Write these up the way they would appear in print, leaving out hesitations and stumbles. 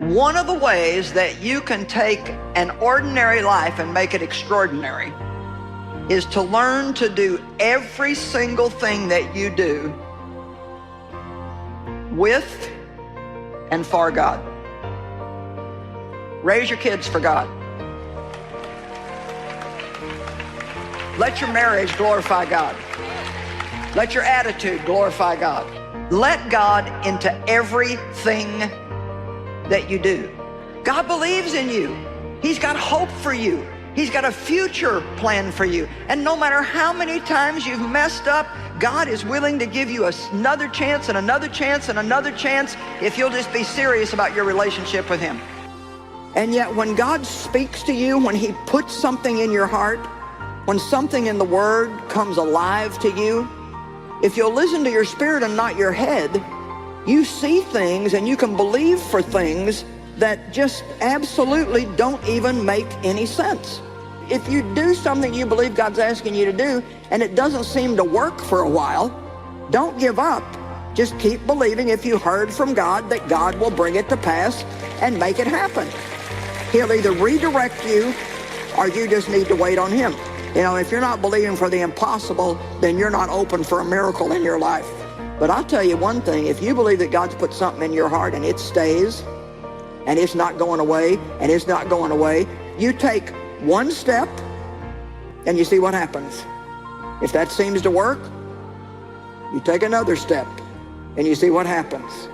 One of the ways that you can take an ordinary life and make it extraordinary is to learn to do every single thing that you do with and for God. Raise your kids for God. Let your marriage glorify God. Let your attitude glorify God. Let God into everything that you do. God believes in you. He's got hope for you. He's got a future plan for you. And no matter how many times you've messed up, God is willing to give you another chance and another chance and another chance if you'll just be serious about your relationship with Him. And yet when God speaks to you, when He puts something in your heart, when something in the Word comes alive to you, if you'll listen to your spirit and not your head, you see things and you can believe for things that just absolutely don't even make any sense. If you do something you believe God's asking you to do and it doesn't seem to work for a while, don't give up. Just keep believing if you heard from God that God will bring it to pass and make it happen. He'll either redirect you or you just need to wait on Him. You know, if you're not believing for the impossible, then you're not open for a miracle in your life. But I'll tell you one thing, if you believe that God's put something in your heart and it stays, and it's not going away, and it's not going away, you take one step and you see what happens. If that seems to work, you take another step and you see what happens.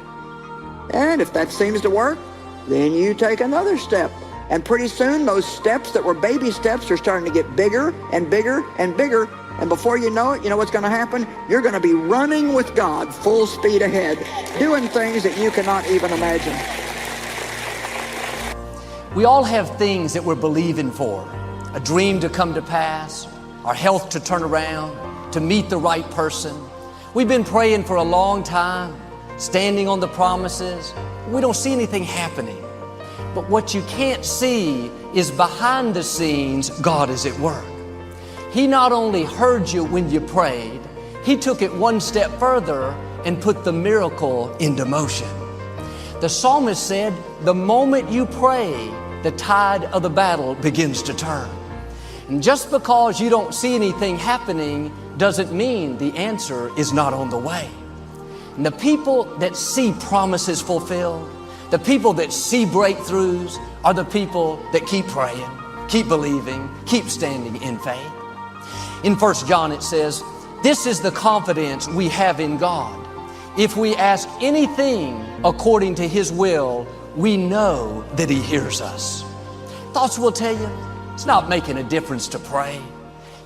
And if that seems to work, then you take another step. And pretty soon those steps that were baby steps are starting to get bigger and bigger and bigger. And before you know it, you know what's going to happen? You're going to be running with God full speed ahead, doing things that you cannot even imagine. We all have things that we're believing for. A dream to come to pass, our health to turn around, to meet the right person. We've been praying for a long time, standing on the promises. We don't see anything happening. But what you can't see is behind the scenes, God is at work. He not only heard you when you prayed, He took it one step further and put the miracle into motion. The psalmist said, the moment you pray, the tide of the battle begins to turn. And just because you don't see anything happening doesn't mean the answer is not on the way. And the people that see promises fulfilled, the people that see breakthroughs are the people that keep praying, keep believing, keep standing in faith. In 1 John it says, this is the confidence we have in God. If we ask anything according to His will, we know that He hears us. Thoughts will tell you, it's not making a difference to pray.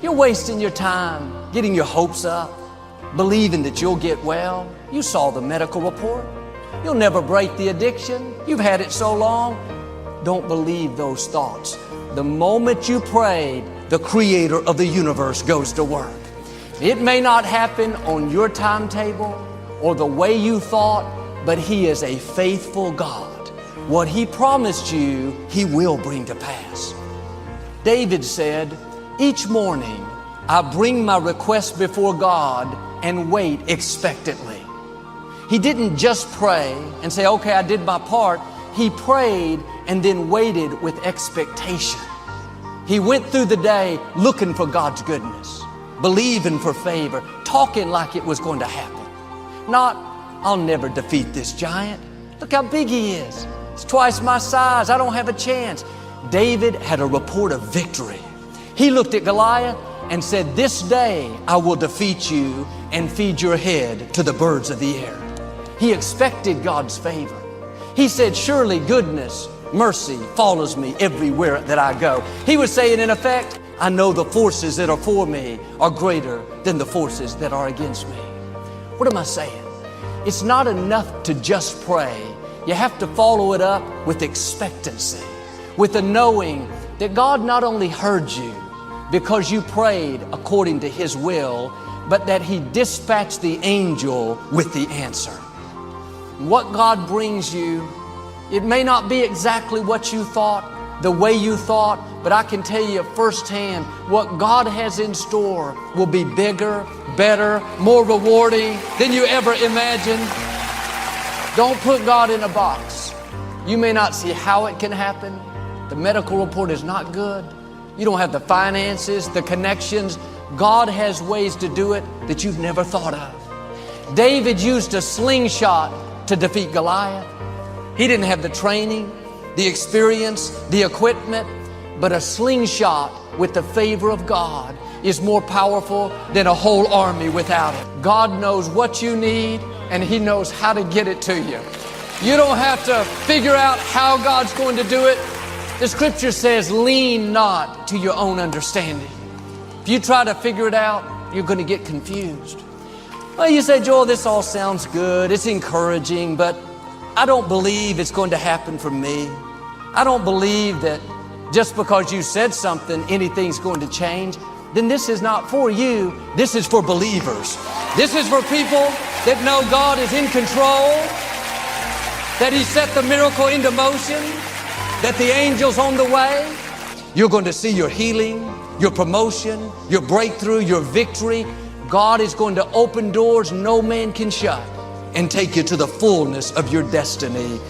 You're wasting your time getting your hopes up, believing that you'll get well. You saw the medical report. You'll never break the addiction. You've had it so long. Don't believe those thoughts. The moment you prayed, the Creator of the universe goes to work. It may not happen on your timetable or the way you thought, but He is a faithful God. What He promised you, He will bring to pass. David said, each morning I bring my request before God and wait expectantly. He didn't just pray and say, okay, I did my part. He prayed and then waited with expectation. He went through the day looking for God's goodness, believing for favor, talking like it was going to happen. Not, I'll never defeat this giant. Look how big he is. It's twice my size. I don't have a chance. David had a report of victory. He looked at Goliath and said, this day I will defeat you and feed your head to the birds of the air. He expected God's favor. He said, surely goodness, mercy follows me everywhere that I go. He was saying, in effect, I know the forces that are for me are greater than the forces that are against me. What am I saying? It's not enough to just pray. You have to follow it up with expectancy, with a knowing that God not only heard you because you prayed according to His will, but that He dispatched the angel with the answer. What God brings you, it may not be exactly what you thought, the way you thought, but I can tell you firsthand, what God has in store will be bigger, better, more rewarding than you ever imagined. Don't put God in a box. You may not see how it can happen. The medical report is not good. You don't have the finances, the connections. God has ways to do it that you've never thought of. David used a slingshot to defeat Goliath. He didn't have the training, the experience, the equipment, but a slingshot with the favor of God is more powerful than a whole army without it. God knows what you need, and He knows how to get it to you. You don't have to figure out how God's going to do it. The scripture says, lean not to your own understanding. If you try to figure it out, you're going to get confused. Well, you say, Joel, this all sounds good. It's encouraging, but I don't believe it's going to happen for me. I don't believe that just because you said something, anything's going to change. Then this is not for you. This is for believers. This is for people that know God is in control, that He set the miracle into motion, that the angel's on the way. You're going to see your healing, your promotion, your breakthrough, your victory. God is going to open doors no man can shut and take you to the fullness of your destiny.